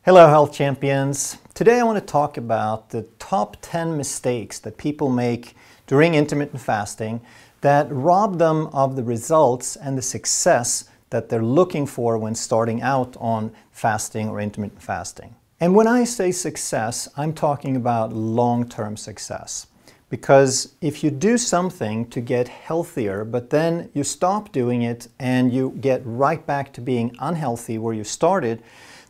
Hello, health champions. Today I want to talk about the top 10 mistakes that people make during intermittent fasting that rob them of the results and the success that they're looking for when starting out on fasting or intermittent fasting. And when I say success, I'm talking about long-term success. Because if you do something to get healthier, but then you stop doing it and you get right back to being unhealthy where you started,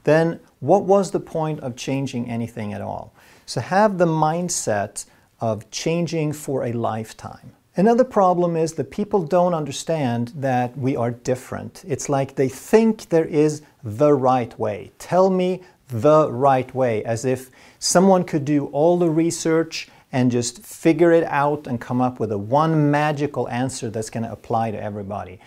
then what was the point of changing anything at all? So have the mindset of changing for a lifetime. Another problem is that people don't understand that we are different. It's like they think there is the right way. Tell me the right way, as if someone could do all the research and just figure it out and come up with a one magical answer that's going to apply to everybody.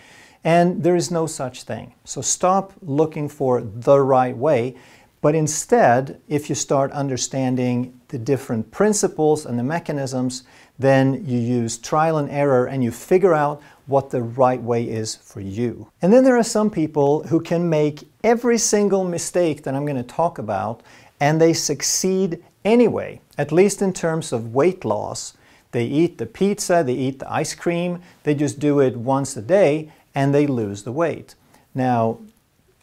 And there is no such thing. So stop looking for the right way, but instead, if you start understanding the different principles and the mechanisms, then you use trial and error and you figure out what the right way is for you. And then there are some people who can make every single mistake that I'm going to talk about, and they succeed anyway, at least in terms of weight loss. They eat the pizza, they eat the ice cream, they just do it once a day, and they lose the weight. Now,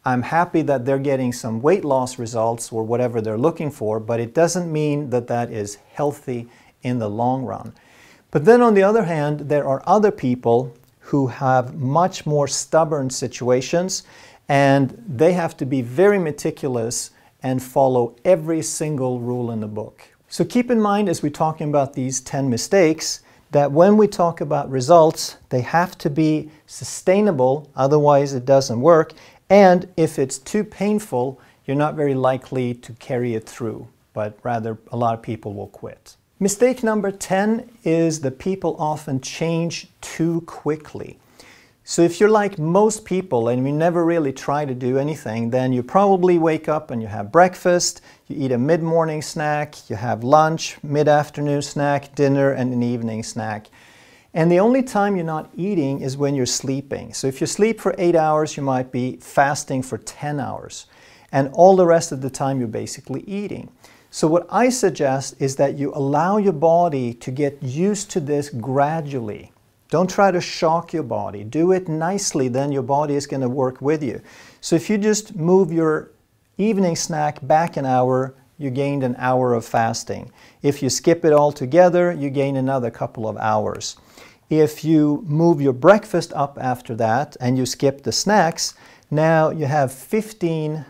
I'm happy that they're getting some weight loss results or whatever they're looking for, but it doesn't mean that that is healthy in the long run. But then on the other hand, there are other people who have much more stubborn situations, and they have to be very meticulous and follow every single rule in the book. So keep in mind as we're talking about these 10 mistakes, that when we talk about results, they have to be sustainable, otherwise it doesn't work. And if it's too painful, you're not very likely to carry it through, but rather a lot of people will quit. Mistake number 10 is that people often change too quickly. So if you're like most people and you never really try to do anything, then you probably wake up and you have breakfast, you eat a mid-morning snack, you have lunch, mid-afternoon snack, dinner, and an evening snack. And the only time you're not eating is when you're sleeping. So if you sleep for 8 hours, you might be fasting for 10 hours. And all the rest of the time you're basically eating. So what I suggest is that you allow your body to get used to this gradually. Don't try to shock your body. Do it nicely, then your body is going to work with you. So if you just move your evening snack back an hour, you gained an hour of fasting. If you skip it altogether, you gain another couple of hours. If you move your breakfast up after that and you skip the snacks, now you have 15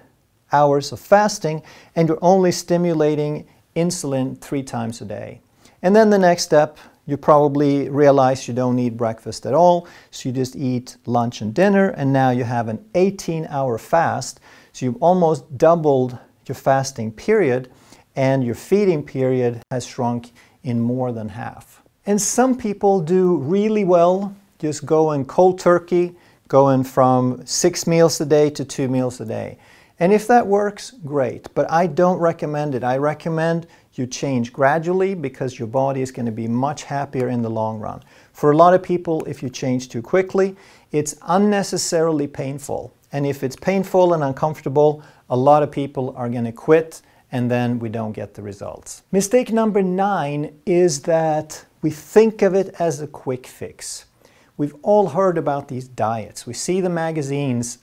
hours of fasting and you're only stimulating insulin 3 times a day. And then the next step, you probably realize you don't need breakfast at all, so you just eat lunch and dinner, and now you have an 18-hour fast. So you've almost doubled your fasting period, and your feeding period has shrunk in more than half. And some people do really well, just going cold turkey, going from 6 meals a day to 2 meals a day. And if that works, great. But I don't recommend it. I recommend you change gradually because your body is going to be much happier in the long run. For a lot of people, if you change too quickly, it's unnecessarily painful. And if it's painful and uncomfortable, a lot of people are going to quit, and then we don't get the results. Mistake number 9 is that we think of it as a quick fix. We've all heard about these diets. We see the magazines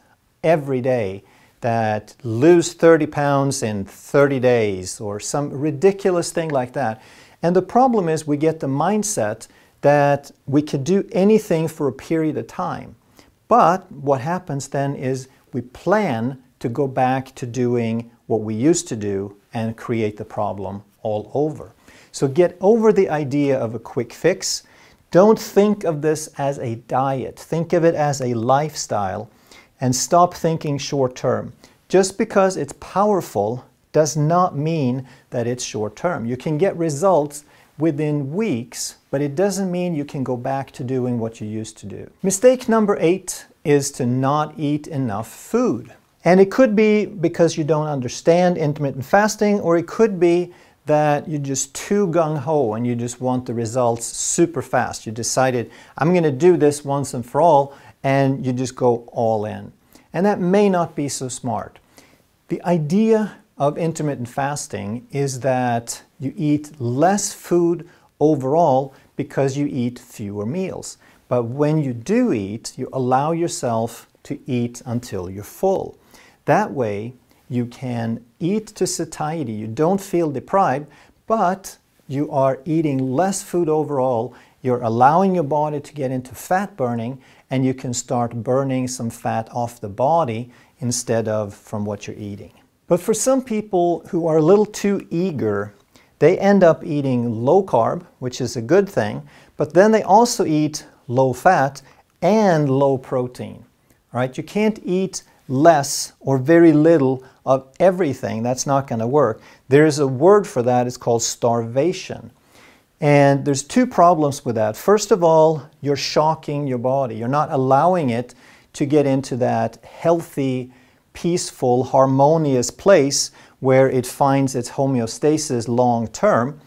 every day that lose 30 pounds in 30 days or some ridiculous thing like that. And the problem is we get the mindset that we can do anything for a period of time. But what happens then is we plan to go back to doing what we used to do and create the problem all over. So get over the idea of a quick fix. Don't think of this as a diet. Think of it as a lifestyle. And stop thinking short term. Just because it's powerful does not mean that it's short term. You can get results within weeks, but it doesn't mean you can go back to doing what you used to do. Mistake number 8 is to not eat enough food. And it could be because you don't understand intermittent fasting, or it could be that you're just too gung-ho and you just want the results super fast. You decided, I'm going to do this once and for all, and you just go all in. And that may not be so smart. The idea of intermittent fasting is that you eat less food overall because you eat fewer meals. But when you do eat, you allow yourself to eat until you're full. That way, you can eat to satiety. You don't feel deprived, but you are eating less food overall. You're allowing your body to get into fat burning, and you can start burning some fat off the body instead of from what you're eating. But for some people who are a little too eager, they end up eating low carb, which is a good thing, but then they also eat low fat and low protein. Right? You can't eat less or very little of everything. That's not going to work. There's a word for that. It's called starvation. And there's two problems with that. First of all, you're shocking your body. You're not allowing it to get into that healthy, peaceful, harmonious place where it finds its homeostasis long term.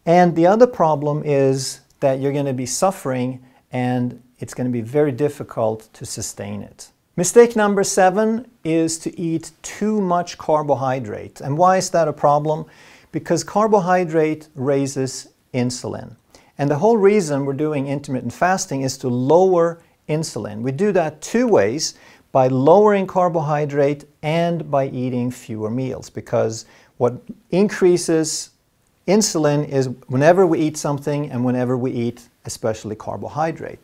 And the other problem is that you're going to be suffering and it's going to be very difficult to sustain it. Mistake number 7 is to eat too much carbohydrate. And why is that a problem? Because carbohydrate raises insulin. And the whole reason we're doing intermittent fasting is to lower insulin. We do that two ways, by lowering carbohydrate and by eating fewer meals. Because what increases insulin is whenever we eat something and whenever we eat especially carbohydrate.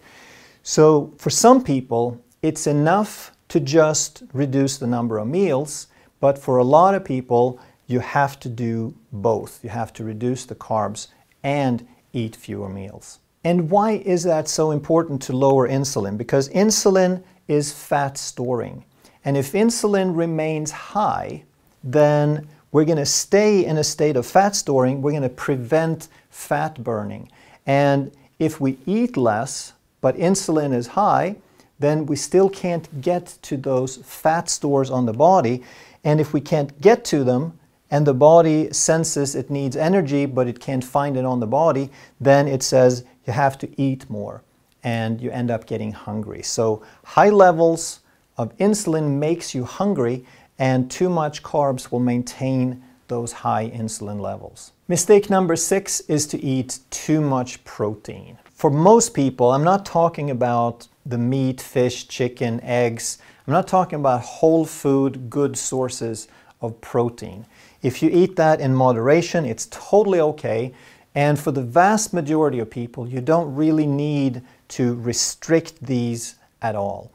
So for some people, it's enough to just reduce the number of meals, but for a lot of people, you have to do both. You have to reduce the carbs and eat fewer meals. And why is that so important to lower insulin? Because insulin is fat storing. And if insulin remains high, then we're going to stay in a state of fat storing. We're going to prevent fat burning. And if we eat less, but insulin is high, then we still can't get to those fat stores on the body. And if we can't get to them, and the body senses it needs energy, but it can't find it on the body, then it says you have to eat more, and you end up getting hungry. So high levels of insulin makes you hungry, and too much carbs will maintain those high insulin levels. Mistake number 6 is to eat too much protein. For most people, I'm not talking about the meat, fish, chicken, eggs. I'm not talking about whole food, good sources of protein. If you eat that in moderation, it's totally okay. And for the vast majority of people, you don't really need to restrict these at all.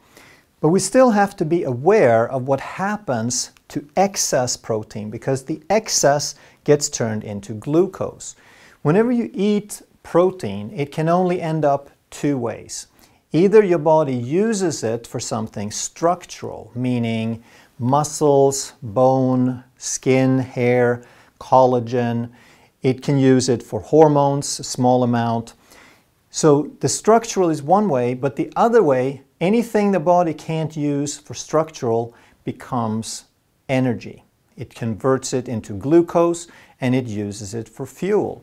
But we still have to be aware of what happens to excess protein, because the excess gets turned into glucose. Whenever you eat protein, it can only end up two ways. Either your body uses it for something structural, meaning muscles, bone, skin, hair, collagen. It can use it for hormones, a small amount. So the structural is one way, but the other way, anything the body can't use for structural becomes energy. It converts it into glucose and it uses it for fuel.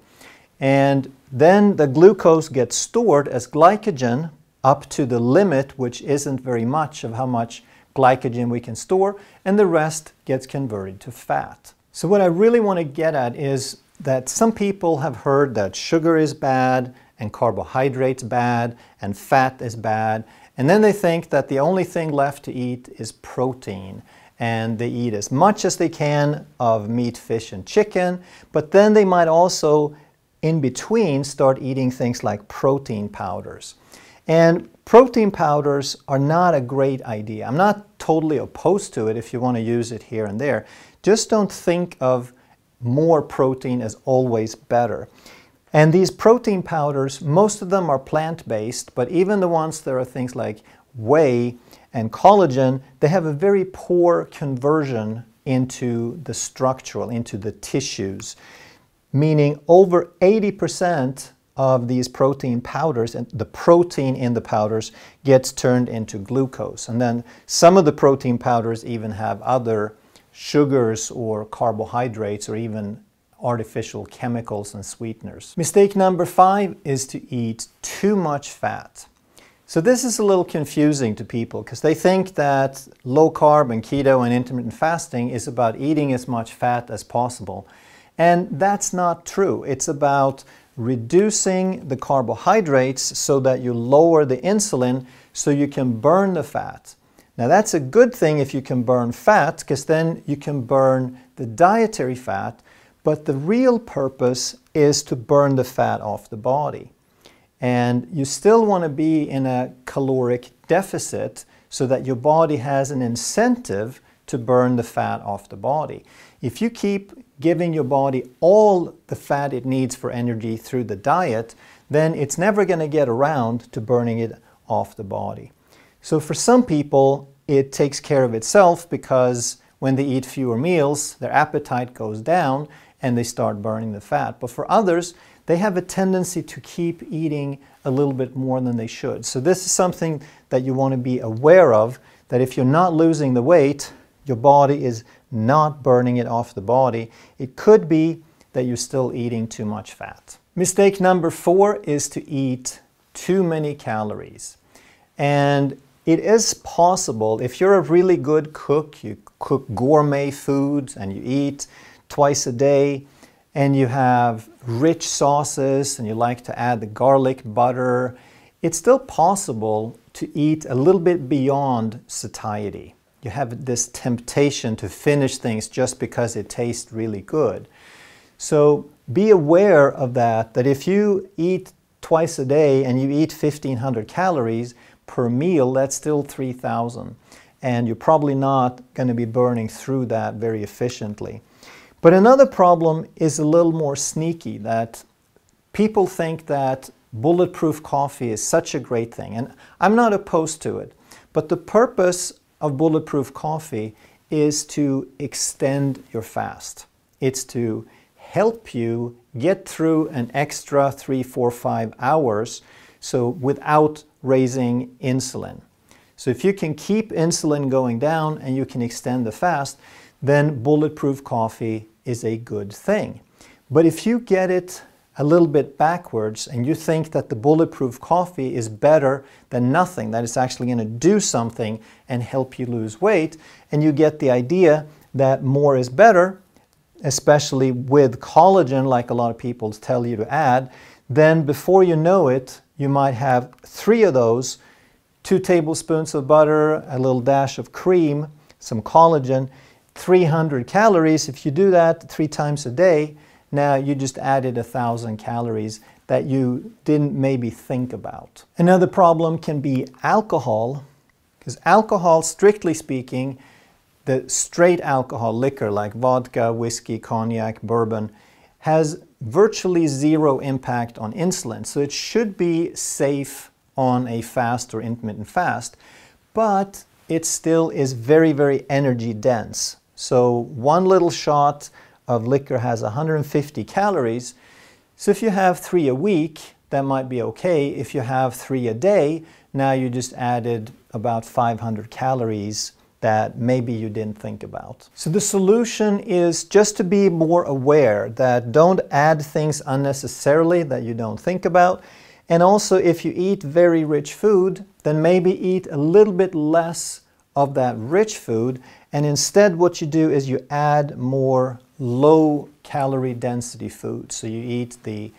And then the glucose gets stored as glycogen up to the limit, which isn't very much of how much glycogen we can store, and the rest gets converted to fat. So what I really want to get at is that some people have heard that sugar is bad and carbohydrates bad and fat is bad, and then they think that the only thing left to eat is protein, and they eat as much as they can of meat, fish, and chicken, but then they might also in between start eating things like protein powders. And protein powders are not a great idea. I'm not totally opposed to it if you want to use it here and there. Just don't think of more protein as always better. And these protein powders, most of them are plant-based, but even the ones that are things like whey and collagen, they have a very poor conversion into the structural, into the tissues, meaning over 80% of these protein powders, and the protein in the powders gets turned into glucose. And then some of the protein powders even have other sugars or carbohydrates or even artificial chemicals and sweeteners. Mistake number 5 is to eat too much fat. So this is a little confusing to people because they think that low carb and keto and intermittent fasting is about eating as much fat as possible. And that's not true. It's about reducing the carbohydrates so that you lower the insulin so you can burn the fat. Now that's a good thing if you can burn fat, because then you can burn the dietary fat, but the real purpose is to burn the fat off the body. And you still want to be in a caloric deficit so that your body has an incentive to burn the fat off the body. If you keep giving your body all the fat it needs for energy through the diet, then it's never going to get around to burning it off the body. So for some people, it takes care of itself because when they eat fewer meals, their appetite goes down and they start burning the fat. But for others, they have a tendency to keep eating a little bit more than they should. So this is something that you want to be aware of, that if you're not losing the weight, your body is not burning it off the body. It could be that you're still eating too much fat. Mistake number 4 is to eat too many calories. And it is possible, if you're a really good cook, you cook gourmet foods and you eat twice a day, and you have rich sauces and you like to add the garlic butter, it's still possible to eat a little bit beyond satiety. You have this temptation to finish things just because it tastes really good. So be aware of that if you eat twice a day and you eat 1,500 calories per meal, that's still 3,000. And you're probably not going to be burning through that very efficiently. But another problem is a little more sneaky, that people think that bulletproof coffee is such a great thing. And I'm not opposed to it. But the purpose of bulletproof coffee is to extend your fast. It's to help you get through an extra 3, 4, 5 hours, so without raising insulin. So if you can keep insulin going down and you can extend the fast, then bulletproof coffee is a good thing. But if you get it a little bit backwards and you think that the bulletproof coffee is better than nothing, that it's actually going to do something and help you lose weight, and you get the idea that more is better, especially with collagen, like a lot of people tell you to add, then before you know it, you might have 3 of those, 2 tablespoons of butter, a little dash of cream, some collagen, 300 calories. If you do that 3 times a day, now you just added 1,000 calories that you didn't maybe think about. Another problem can be alcohol, because alcohol, strictly speaking, the straight alcohol, liquor like vodka, whiskey, cognac, bourbon, has virtually 0 impact on insulin. So it should be safe on a fast or intermittent fast, but it still is very, very energy dense. So 1 little shot of liquor has 150 calories. So if you have 3 a week, that might be okay. If you have 3 a day, now you just added about 500 calories that maybe you didn't think about. So the solution is just to be more aware that don't add things unnecessarily that you don't think about. And also, if you eat very rich food, then maybe eat a little bit less of that rich food, and instead what you do is you add more low calorie density food. So you eat the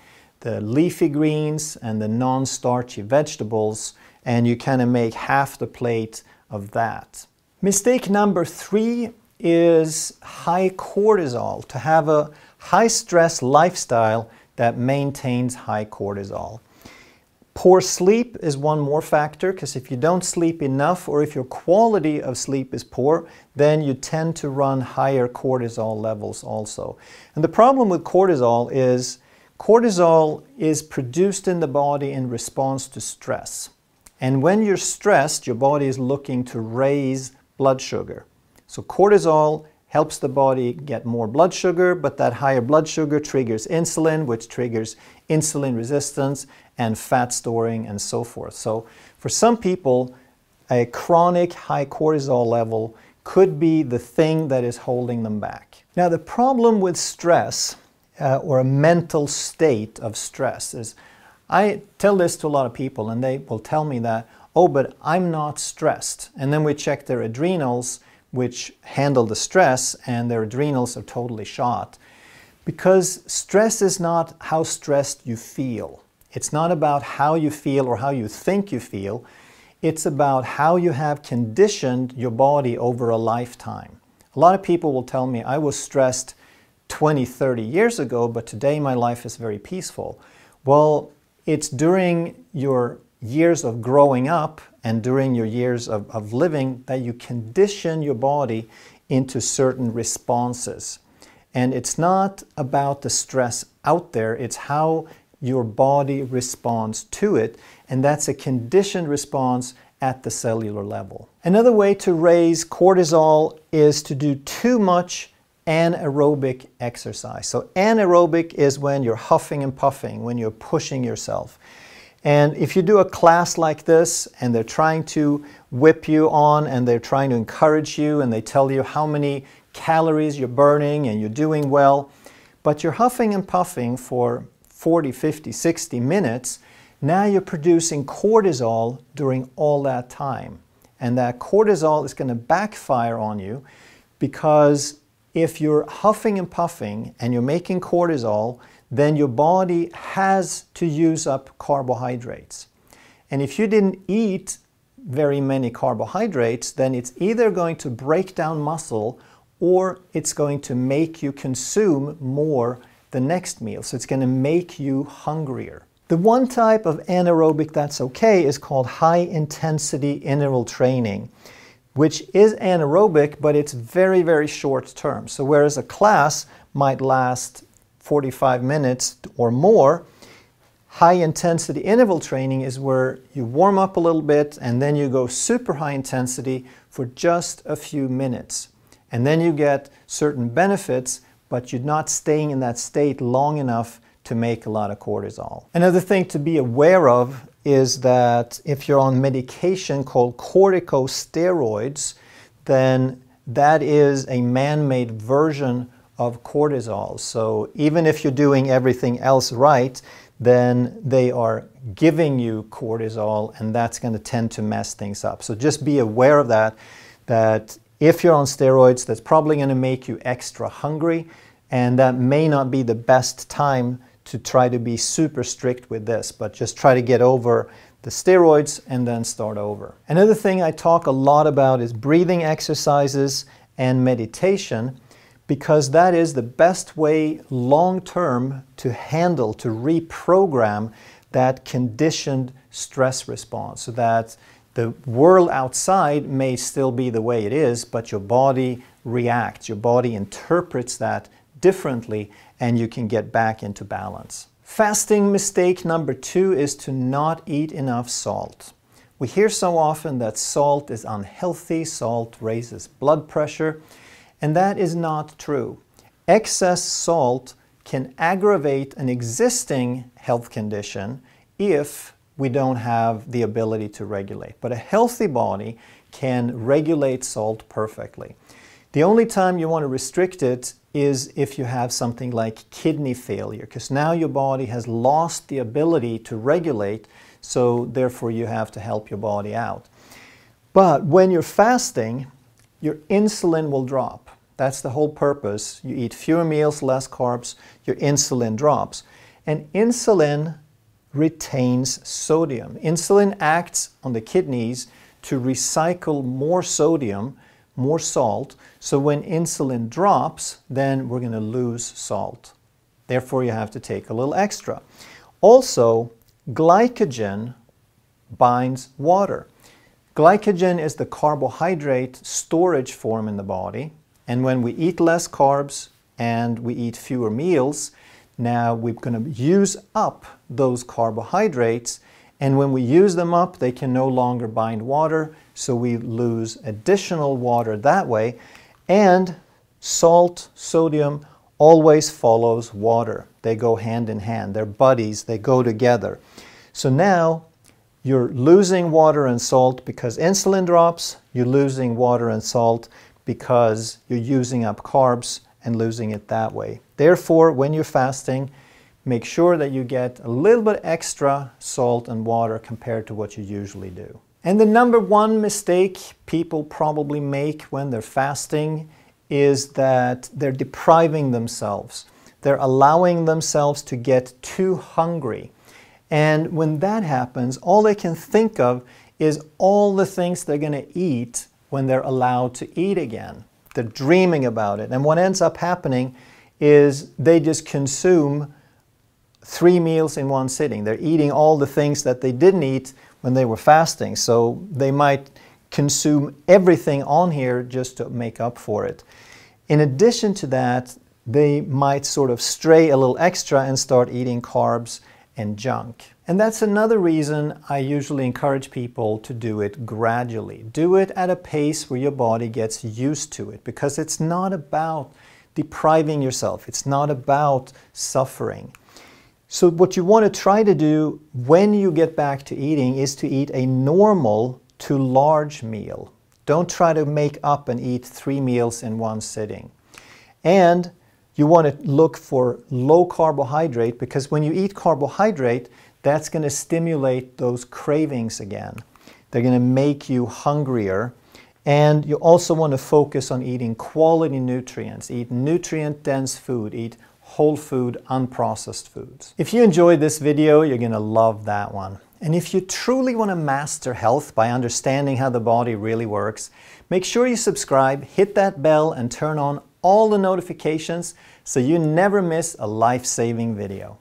leafy greens and the non-starchy vegetables, and you kind of make half the plate of that. Mistake number 3 is high cortisol, to have a high stress lifestyle that maintains high cortisol. Poor sleep is one more factor, because if you don't sleep enough or if your quality of sleep is poor, then you tend to run higher cortisol levels also. And the problem with cortisol is produced in the body in response to stress. And when you're stressed, your body is looking to raise blood sugar. So cortisol helps the body get more blood sugar, but that higher blood sugar triggers insulin, which triggers insulin resistance and fat storing and so forth. So for some people, a chronic high cortisol level could be the thing that is holding them back. Now the problem with stress, or a mental state of stress, is I tell this to a lot of people and they will tell me that, oh, but I'm not stressed. And then we check their adrenals, which handle the stress, and their adrenals are totally shot. Because stress is not how stressed you feel. It's not about how you feel or how you think you feel. It's about how you have conditioned your body over a lifetime. A lot of people will tell me, I was stressed 20, 30 years ago, but today my life is very peaceful. Well, it's during your years of growing up and during your years of living that you condition your body into certain responses. And it's not about the stress out there, it's how your body responds to it, and that's a conditioned response at the cellular level. Another way to raise cortisol is to do too much anaerobic exercise. So anaerobic is when you're huffing and puffing, when you're pushing yourself. And if you do a class like this and they're trying to whip you on and they're trying to encourage you and they tell you how many calories you're burning and you're doing well, but you're huffing and puffing for 40, 50, 60 minutes, now you're producing cortisol during all that time. And that cortisol is going to backfire on you, because if you're huffing and puffing and you're making cortisol, then your body has to use up carbohydrates. And if you didn't eat very many carbohydrates, then it's either going to break down muscle or it's going to make you consume more the next meal. So it's going to make you hungrier. The one type of anaerobic that's okay is called high-intensity interval training, which is anaerobic, but it's very, very short term. So whereas a class might last 45 minutes or more, high-intensity interval training is where you warm up a little bit and then you go super high intensity for just a few minutes. And then you get certain benefits, but you're not staying in that state long enough to make a lot of cortisol. Another thing to be aware of is that if you're on medication called corticosteroids, then that is a man-made version of cortisol. So even if you're doing everything else right, then they are giving you cortisol, and that's going to tend to mess things up. So just be aware of that, that if you're on steroids, that's probably going to make you extra hungry, and that may not be the best time to try to be super strict with this, but just try to get over the steroids and then start over. Another thing I talk a lot about is breathing exercises and meditation, because that is the best way long-term to handle, to reprogram that conditioned stress response, so that the world outside may still be the way it is, but your body reacts, your body interprets that differently, and you can get back into balance. Fasting mistake number 2 is to not eat enough salt. We hear so often that salt is unhealthy, salt raises blood pressure, and that is not true. Excess salt can aggravate an existing health condition if we don't have the ability to regulate. But a healthy body can regulate salt perfectly. The only time you want to restrict it is if you have something like kidney failure, because now your body has lost the ability to regulate, so therefore you have to help your body out. But when you're fasting, your insulin will drop. That's the whole purpose. You eat fewer meals, less carbs, your insulin drops. And insulin retains sodium. Insulin acts on the kidneys to recycle more sodium, more salt, so when insulin drops, then we're going to lose salt. Therefore, you have to take a little extra. Also, glycogen binds water. Glycogen is the carbohydrate storage form in the body, and when we eat less carbs and we eat fewer meals, now we're going to use up those carbohydrates, and when we use them up, they can no longer bind water, so we lose additional water that way. And salt, sodium, always follows water. They go hand in hand. They're buddies. They go together. So now you're losing water and salt because insulin drops. You're losing water and salt because you're using up carbs and losing it that way. Therefore, when you're fasting, make sure that you get a little bit extra salt and water compared to what you usually do. And the number one mistake people probably make when they're fasting is that they're depriving themselves. They're allowing themselves to get too hungry. And when that happens, all they can think of is all the things they're going to eat when they're allowed to eat again. They're dreaming about it. And what ends up happening is they just consume 3 meals in one sitting. They're eating all the things that they didn't eat when they were fasting. So they might consume everything on here just to make up for it. In addition to that, they might sort of stray a little extra and start eating carbs and junk. And that's another reason I usually encourage people to do it gradually. Do it at a pace where your body gets used to it, because it's not about depriving yourself. It's not about suffering. So what you want to try to do when you get back to eating is to eat a normal to large meal. Don't try to make up and eat 3 meals in one sitting. And you want to look for low carbohydrate, because when you eat carbohydrate, that's going to stimulate those cravings again. They're going to make you hungrier. And you also want to focus on eating quality nutrients. Eat nutrient-dense food. Eat whole food, unprocessed foods. If you enjoyed this video, you're going to love that one. And if you truly want to master health by understanding how the body really works, make sure you subscribe, hit that bell, and turn on all the notifications so you never miss a life-saving video.